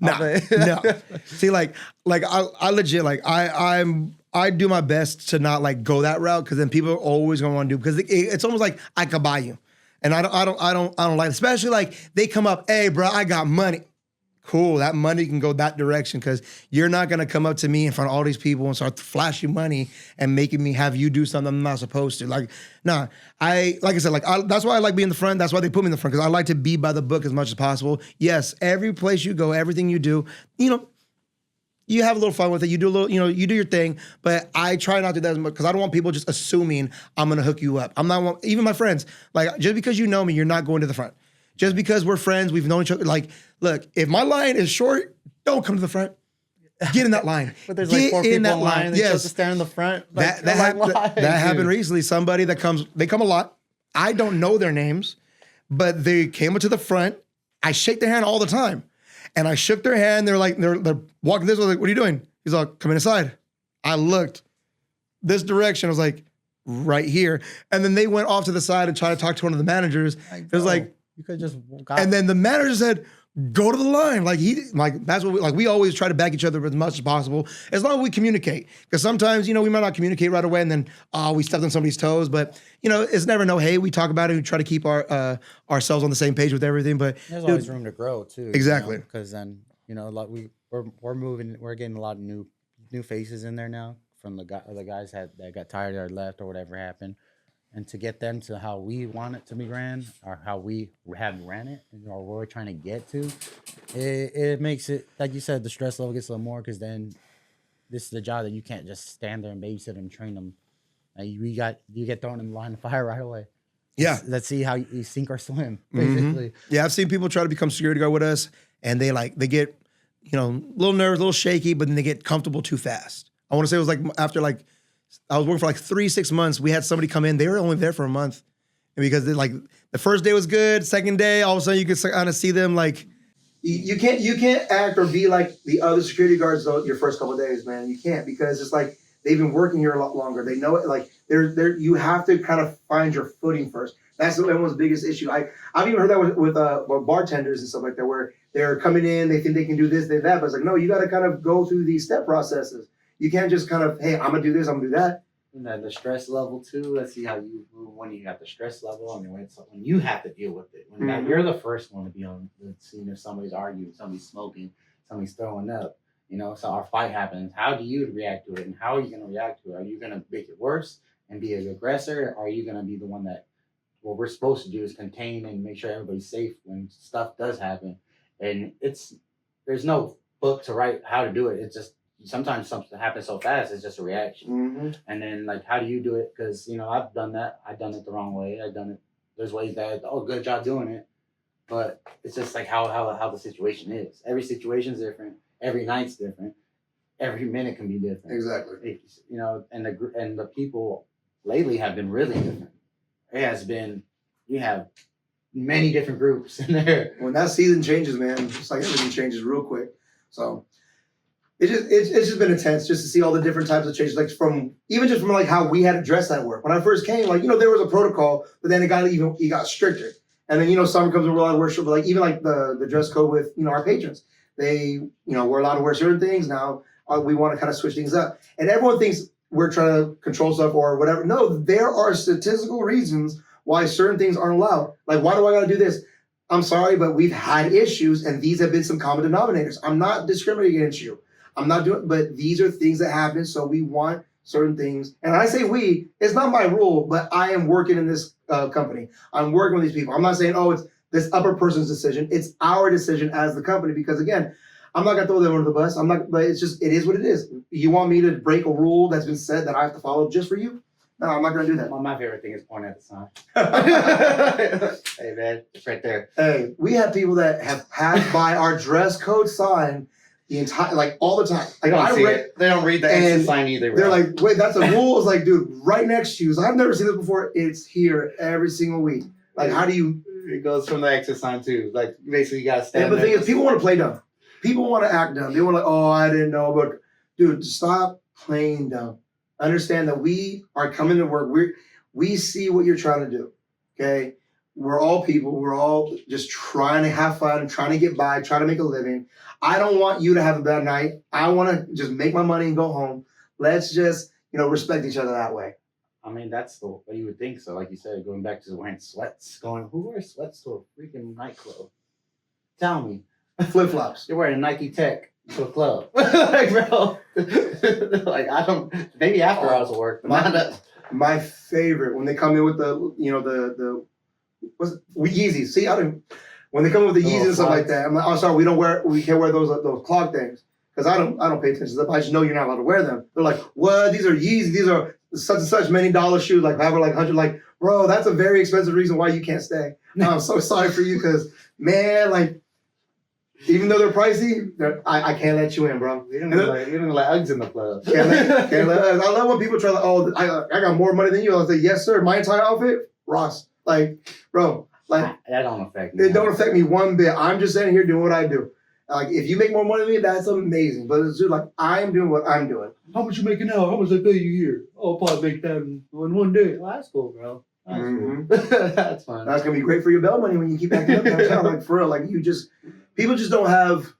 No. See, like I legit I do my best to not like go that route, because then people are always gonna want to do, because it's almost like I could buy you. And I don't like, especially like they come up, "Hey, bro, I got money." Cool, that money can go that direction, because you're not gonna come up to me in front of all these people and start flashing money and making me have you do something I'm not supposed to. Like, nah, like I said, that's why I like being in the front. That's why they put me in the front, because I like to be by the book as much as possible. Yes, every place you go, everything you do, you have a little fun with it. You do a little, you do your thing, but I try not to do that as much, because I don't want people just assuming I'm going to hook you up. I'm not, even my friends, like, just because you know me, you're not going to the front. Just because we're friends, we've known each other. Like, look, if my line is short, don't come to the front. Get in that line. But there's like 4 people in line. Yes. Supposed to stand in the front. Like, that happened recently. Somebody they come a lot. I don't know their names, but they came up to the front. I shake their hand all the time. And I shook their hand. They're like, they're walking this way. Like, "What are you doing?" He's like, "Coming inside." I looked this direction. I was like, right here. And then they went off to the side and tried to talk to one of the managers. It was like, you could just and then the manager said, "Go to the line." That's what we always try to back each other as much as possible, as long as we communicate. Because sometimes, we might not communicate right away, and then we stepped on somebody's toes. But it's never no. Hey, we talk about it. We try to keep ourselves on the same page with everything. But there's always room to grow too. Exactly. Because then like we're moving. We're getting a lot of new faces in there now from the guys that got tired or left or whatever happened. And to get them to how we want it to be ran, or how we have ran it, or where we're trying to get to, it makes it, like you said, the stress level gets a little more, because then this is the job that you can't just stand there and babysit and train them. You get thrown in the line of fire right away. Yeah. Let's see how you sink or swim, basically. Mm-hmm. Yeah, I've seen people try to become security guard with us, and they get, a little nervous, a little shaky, but then they get comfortable too fast. I want to say it was like after I was working for 3-6 months. We had somebody come in. They were only there for a month, and because the first day was good. Second day, all of a sudden you could kind of see them like, you can't act or be like the other security guards though your first couple of days, man. You can't, because it's like they've been working here a lot longer. They know it. Like you have to kind of find your footing first. That's everyone's biggest issue. I've even heard that with bartenders and stuff like that, where they're coming in, they think they can do this, they that, but it's like, no, you got to kind of go through these step processes. You can't just kind of, hey, I'm gonna do this, I'm gonna do that. And then the stress level too. Let's see how you move when you got the stress level, and when you have to deal with it. When you're the first one to be on the scene, if somebody's arguing, somebody's smoking, somebody's throwing up, so our fight happens. How do you react to it, and how are you gonna react to it? Are you gonna make it worse and be an aggressor, or are you gonna be the one that what we're supposed to do is contain and make sure everybody's safe when stuff does happen? And there's no book to write how to do it. It's just sometimes something happens so fast, it's just a reaction. Mm-hmm. And then how do you do it? Because I've done that. I've done it the wrong way. I've done it. There's ways that good job doing it, but it's just like how the situation is. Every situation's different. Every night's different. Every minute can be different. Exactly. And the people lately have been really different. It has been. You have many different groups in there. When that season changes, man, it's like everything changes real quick. So it's just been intense just to see all the different types of changes, like from how we had to dress at work. When I first came, there was a protocol, but then it got stricter. And then summer comes with a lot of worship, but even the dress code with our patrons, they we're allowed to wear certain things now. We want to kind of switch things up, and everyone thinks we're trying to control stuff or whatever. No, there are statistical reasons why certain things aren't allowed. Like, why do I got to do this? I'm sorry, but we've had issues, and these have been some common denominators. I'm not discriminating against you. I'm not doing, but these are things that happen. So we want certain things. And I say we, it's not my rule, but I am working in this company. I'm working with these people. I'm not saying, oh, it's this upper person's decision. It's our decision as the company, because again, I'm not gonna throw them under the bus. I'm not, but it's just, it is what it is. You want me to break a rule that's been said that I have to follow just for you? No, I'm not gonna do that. Well, my favorite thing is pointing at the sign. Hey man, it's right there. Hey, we have people that have passed by our dress code sign the entire, like all the time. Like They don't read the exit sign either. They're like, wait, that's a rule. It's like, dude, right next to you. So I've never seen this before. It's here every single week. Like, how do you? It goes from the exit sign too. Like, basically, you gotta stand. And the thing is, people want to play dumb. People want to act dumb. They want to, oh, I didn't know, but dude, stop playing dumb. Understand that we are coming to work. We see what you're trying to do. Okay, we're all people. We're all just trying to have fun, trying to get by, trying to make a living. I don't want you to have a bad night. I want to just make my money and go home. Let's just, respect each other that way. I mean, that's the what you would think. So, like you said, going back to wearing sweats, who wears sweats to a freaking nightclub? Tell me. Flip flops. You're wearing a Nike Tech to a club. Like, bro. Like, I don't, maybe after hours of work. But my favorite, when they come in with the Yeezys. See, when they come in with the Yeezys and stuff like that, I'm like, oh, sorry, we can't wear those clog things. Because I don't pay attention to them. I just know you're not allowed to wear them. They're like, what? These are Yeezys. These are such and such many dollar shoes. Like, I have like 100. Like, bro, that's a very expensive reason why you can't stay. I'm so sorry for you, because, man, like, even though they're pricey, I can't let you in, bro. You don't let Uggs in the club. Can't let Uggs. I love when people try to, oh, I got more money than you. I'll say, yes, sir. My entire outfit, Ross. Like, bro, like, that don't affect me. It don't affect me one bit. I'm just sitting here doing what I do. Like, if you make more money than me, that's amazing. But it's just like, I'm doing what I'm doing. How much you making now? How much I pay you here? Oh, I'll probably make that in one day. Well, that's cool, bro. That's cool. That's fine. That's going to be great for your bail money when you keep acting up downtown. Like, for real. Like, people just don't have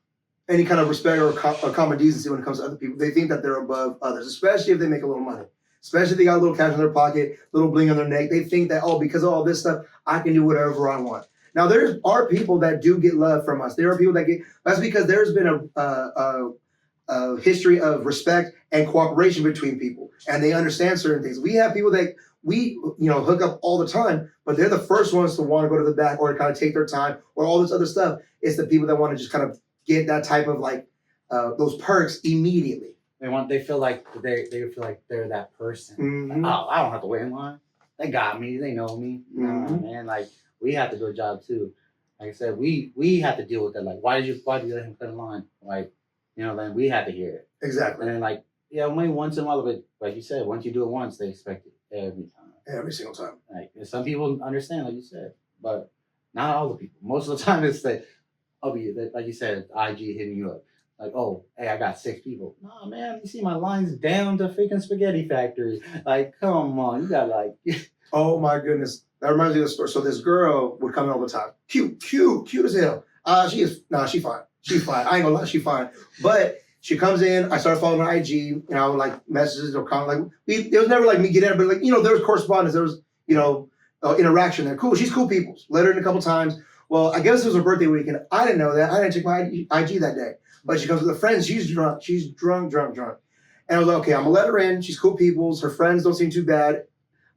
any kind of respect or common decency when it comes to other people. They think that they're above others, especially if they make a little money. Especially if they got a little cash in their pocket, little bling on their neck. They think that, oh, because of all this stuff, I can do whatever I want. Now, there are people that do get love from us. There are people that that's because there's been a history of respect and cooperation between people, and they understand certain things. We have people that we hook up all the time, but they're the first ones to want to go to the back or to kind of take their time or all this other stuff. It's the people that want to just kind of get that type of like those perks immediately. They feel like they're that person. Mm-hmm. Like, oh, I don't have to wait in line. They got me. They know me. Mm-hmm. Nah, man. Like, we have to do a job too. Like I said, we have to deal with that. Like, why did you let him cut in line? Like, then we had to hear it. Exactly. And then, like, yeah, only once in a while, but like you said, once you do it once, they expect it every time. Every single time. Like, and some people understand, like you said, but not all the people. Most of the time, it's like, like you said, IG hitting you up. Like, oh, hey, I got 6 people. Nah, man, you see my lines down to freaking spaghetti factory. Like, come on, you got like. Oh my goodness, that reminds me of the story. So this girl would come in all the time, cute as hell. She's fine. She's fine. I ain't gonna lie, she's fine. But she comes in, I started following her IG, and I would like messages or comment. Like, it was never like me getting her, but like there was correspondence, there was interaction there. Cool, she's cool people. Let her in a couple times. Well, I guess it was her birthday weekend. I didn't know that. I didn't check my IG that day. But she comes with her friends. She's drunk. She's drunk. And I was like, okay, I'm gonna let her in. She's cool peoples. Her friends don't seem too bad.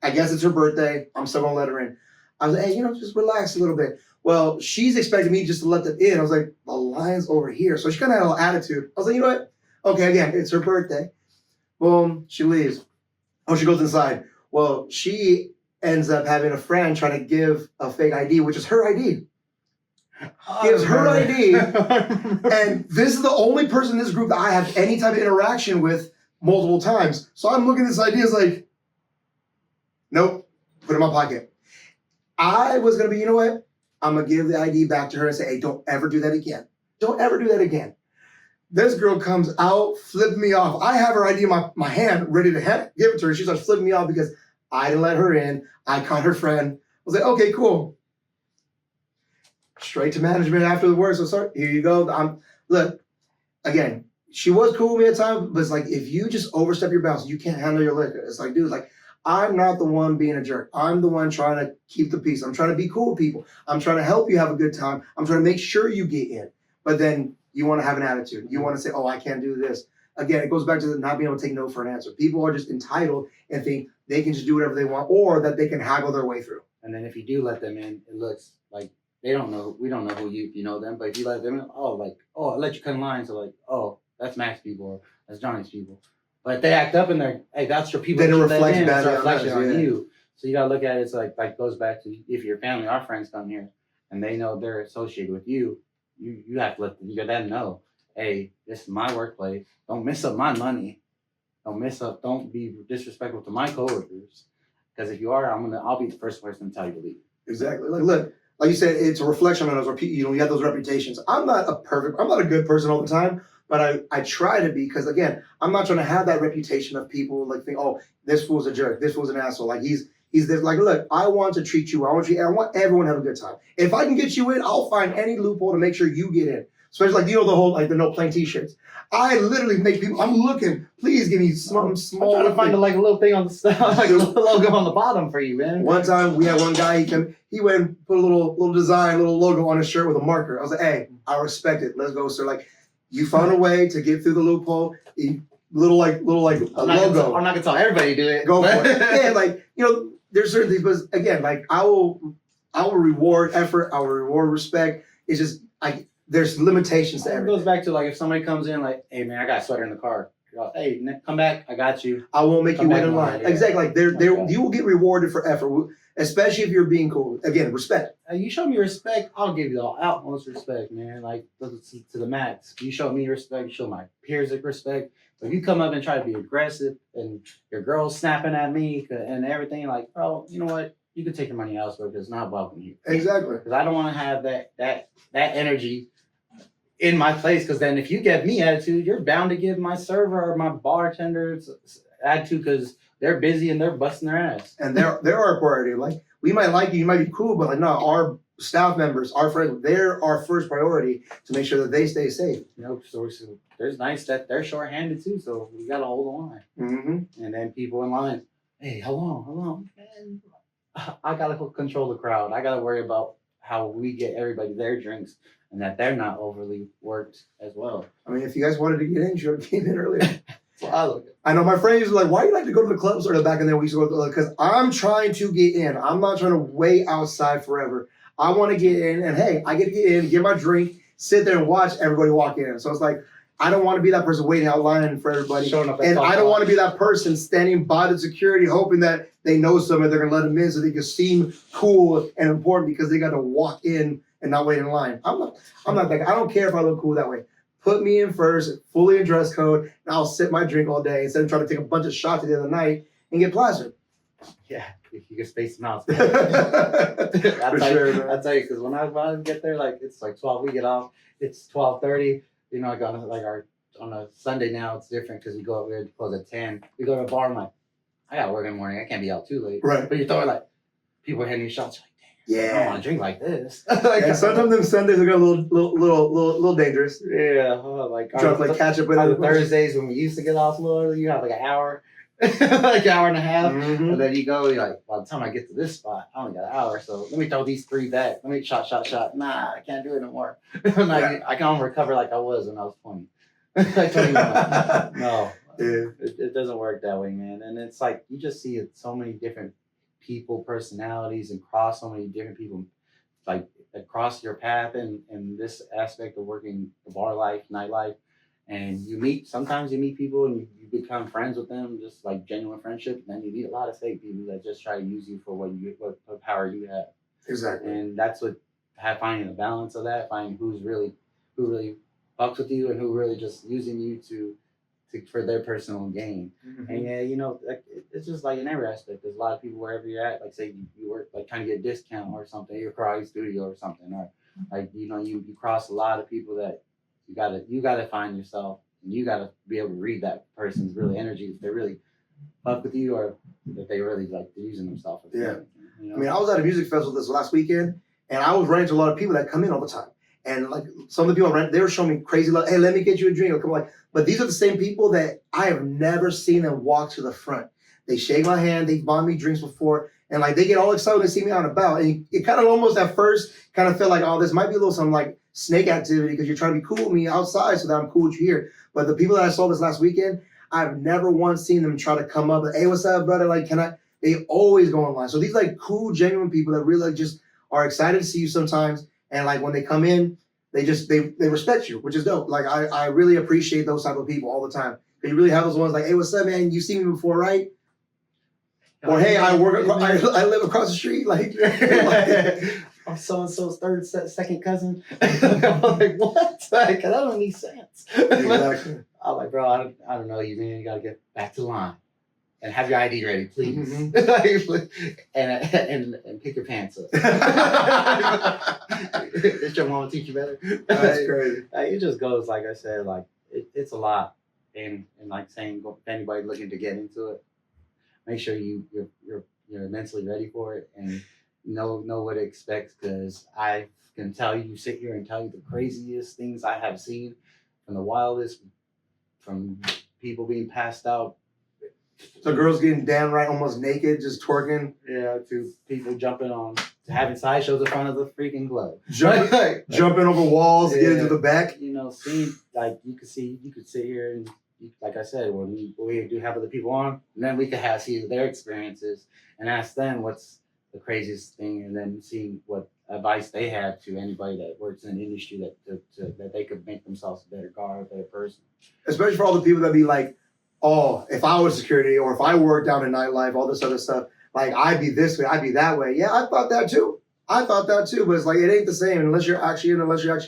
I guess it's her birthday. I'm still gonna let her in. I was like, hey, just relax a little bit. Well, she's expecting me just to let them in. I was like, the line's over here. So she kind of had a little attitude. I was like, you know what? Okay, again, it's her birthday. Boom, she leaves. Oh, she goes inside. Well, she ends up having a friend trying to give a fake ID, which is her ID. Gives her ID. And this is the only person in this group that I have any type of interaction with multiple times. So I'm looking at this ID as like, nope, put it in my pocket. I was going to be, you know what? I'm going to give the ID back to her and say, hey, don't ever do that again. Don't ever do that again. This girl comes out, flipping me off. I have her ID in my hand, ready to give it to her. She starts flipping me off because I didn't let her in. I caught her friend. I was like, okay, cool. Straight to management after the work. So sorry, here you go. Look, again, she was cool with me at times, but it's like, if you just overstep your bounds, you can't handle your liquor. It's like, dude, like, I'm not the one being a jerk. I'm the one trying to keep the peace. I'm trying to be cool with people. I'm trying to help you have a good time. I'm trying to make sure you get in. But then you want to have an attitude. You want to say, oh, I can't do this. again, it goes back to not being able to take no for an answer. People are just entitled and think they can just do whatever they want, or that they can haggle their way through. And then if you do let them in, it looks like they don't know. We don't know who you know them, but if you let them in, I let you cut in line. So like, oh, that's Mac's people, or that's Johnny's people. But if they act up in there, hey, that's your people. Then it reflects it's badly a reflection on yeah. you. So you gotta look at it. It's like goes back to if your family, our friends come here, and they know they're associated with you. You have to let them know, hey, this is my workplace. Don't mess up my money. Don't be disrespectful to my coworkers. Because if you are, I'll be the first person to tell you to leave. Exactly. Like, look, like you said, it's a reflection on us. Or you have those reputations. I'm not a good person all the time, but I try to be, because again, I'm not trying to have that reputation of people like think, oh, this fool's a jerk, this fool's an asshole. Like he's this. Like, look, I want to treat you. I want everyone to have a good time. If I can get you in, I'll find any loophole to make sure you get in. Especially like the whole like the no plain t-shirts. I literally make people. I'm looking. Please give me something small. I'm trying to find a little thing on the stuff, like a logo on the bottom for you, man. One time we had one guy. He went and put a little design, little logo on his shirt with a marker. I was like, hey, I respect it. Let's go, sir. Like, you found a way to get through the loophole. Little like a logo. I'm not gonna tell everybody to do it. Go for it. Yeah, like there's certain things, but again, like I will reward effort. I will reward respect. It's just there's limitations to everything. It goes back to like if somebody comes in like, hey man, I got a sweater in the car. Hey, come back, I got you. I won't make you wait in line. Yeah. Exactly. Like you will get rewarded for effort, especially if you're being cool. Again, respect. You show me respect, I'll give you the utmost respect, man. Like to the max. You show me respect, you show my peers respect. But if you come up and try to be aggressive and your girl's snapping at me and everything, like, bro, you know what? You can take your money elsewhere because it's not welcome here. Exactly. Because I don't want to have that energy in my place, because then if you give me attitude, you're bound to give my server or my bartenders attitude because they're busy and they're busting their ass. And they're our priority. Like, we might like you might be cool, but like, no, our staff members, our friends, they're our first priority to make sure that they stay safe. So there's nights that they're short-handed too, so we got to hold the line. Mm-hmm. And then people in line, hey, how long? Man, I got to control the crowd. I got to worry about how we get everybody their drinks and that they're not overly worked as well. I mean, if you guys wanted to get in, you should have came in earlier. That's what I look at. I know my friends were like, why do you like to go to the clubs or the back in there? We used to go because I'm trying to get in. I'm not trying to wait outside forever. I want to get in, and hey, I get to get in, get my drink, sit there and watch everybody walk in. So it's like, I don't want to be that person waiting out line for everybody. And I don't want to be that person standing by the security hoping that they know somebody, they're going to let them in so they can seem cool and important because they got to walk in and not wait in line. I'm not that guy. I don't care if I look cool that way. Put me in first, fully in dress code, and I'll sip my drink all day instead of trying to take a bunch of shots at the other night and get plastered. Yeah, if you can space them out. For sure, I'll tell you, because when I get there, like it's like 12, we get off, it's 12:30. I got on a Sunday now, it's different because we close at 10. We go to a bar, I'm like, I got to work in the morning, I can't be out too late. Right. But you're throwing like, people are hitting you shots, like, yeah, I don't want to drink like this. Yeah, sometimes them Sundays are a little dangerous. Yeah, trying to play catch up with the Thursdays when we used to get off a little early, you have like an hour, like an hour and a half, and then you go, you're like, by the time I get to this spot, I only got an hour, so let me throw these 3 back. Let me shot. Nah, I can't do it no more. I can't recover like I was when I was 20. Like 21. No, yeah. It doesn't work that way, man. And it's like you just see so many different people, personalities, and cross so many different people like across your path in this aspect of working the bar life, nightlife. And sometimes you meet people and you become friends with them, just like genuine friendship. And then you meet a lot of fake people that just try to use you for what power you have. Exactly. And that's what finding the balance of that, finding who really fucks with you and who really just using you to for their personal gain. Mm-hmm. And yeah, it's just like in every aspect. There's a lot of people wherever you're at, like say you work like trying to get a discount or something, your karate studio or something, or like you cross a lot of people that you gotta find yourself, and you gotta be able to read that person's really energy, if they really fuck with you or if they really like using themselves. Yeah. I mean, I was at a music festival this last weekend, and I was running into a lot of people that come in all the time. And like some of the people they were showing me crazy love. Hey, let me get you a drink. But these are the same people that I have never seen them walk to the front. They shake my hand. They bought me drinks before. And like they get all excited when they see me out and about. And it kind of almost at first kind of felt like, oh, this might be a little some like snake activity because you're trying to be cool with me outside so that I'm cool with you here. But the people that I saw this last weekend, I've never once seen them try to come up and, hey, what's up, brother? Like, can I? They always go online. So these like cool, genuine people that really like, just are excited to see you sometimes. And like when they come in, they respect you, which is dope. Like I really appreciate those type of people all the time. You really have those ones like, hey, what's up, man? You seen me before, right? Or hey, I live across the street. Like I'm so and so's second cousin. I'm like, what? Like, that don't make sense. Exactly. I'm like, bro, I don't know you, man. You gotta get back to the line and have your ID ready, please. and pick your pants up. Did your mama teach you better? That's crazy. Like, it just goes, like I said, like it's a lot. And like saying, if anybody looking to get into it, make sure you're mentally ready for it and know what it expects, because I can tell you, sit here and tell you the craziest things I have seen, from the wildest, from people being passed out. So girls getting downright almost naked, just twerking. Yeah, to people jumping on, to having sideshows in front of the freaking club. Jumping over walls, getting to the back. You know, see, like you could sit here and, like I said, when we do have other people on, and then we could see their experiences and ask them what's the craziest thing, and then see what advice they have to anybody that works in the industry that they could make themselves a better guard, a better person. Especially for all the people that be like, oh, if I was security or if I worked down in nightlife, all this other stuff, like I'd be this way, I'd be that way. Yeah, I thought that too. But it's like it ain't the same unless you're actually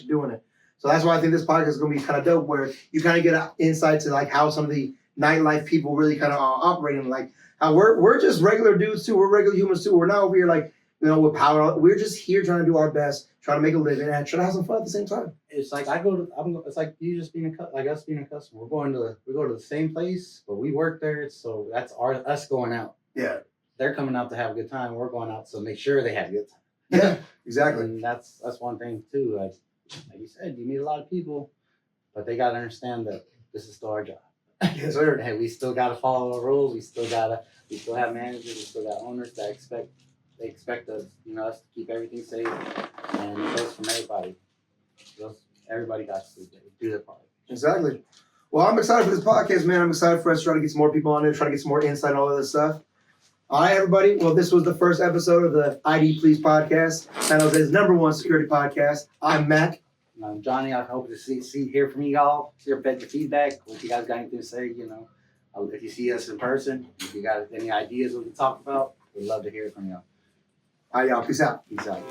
doing it. So that's why I think this podcast is going to be kind of dope, where you kind of get an insight to like how some of the nightlife people really kind of are operating. Like how we're just regular dudes too. We're regular humans too. We're not over here like, you know, with power. We're just here trying to do our best, trying to make a living and trying to have some fun at the same time. It's like it's like you just being us being a customer. We go to the same place, but we work there, so that's us going out. Yeah. They're coming out to have a good time. We're going out to make sure they have a good time. Yeah, exactly. And that's one thing too. Like you said, you meet a lot of people, but they gotta understand that this is still our job. Yes, sir. Hey, we still gotta follow the rules. We still have managers. We still got owners that expect us, us to keep everything safe, and it goes from everybody. Everybody got to do their part. Exactly. Well, I'm excited for this podcast, man. I'm excited for us to try to get some more people on it, try to get some more insight on all of this stuff. All right, everybody. Well, this was the first episode of the ID Please podcast, San Jose's #1 security podcast. I'm Maq. And I'm Johnny. I hope to hear from you all, hear your feedback. If you guys got anything to say, if you see us in person, if you got any ideas we can talk about, we'd love to hear from y'all. All right, y'all. Peace out. Peace out.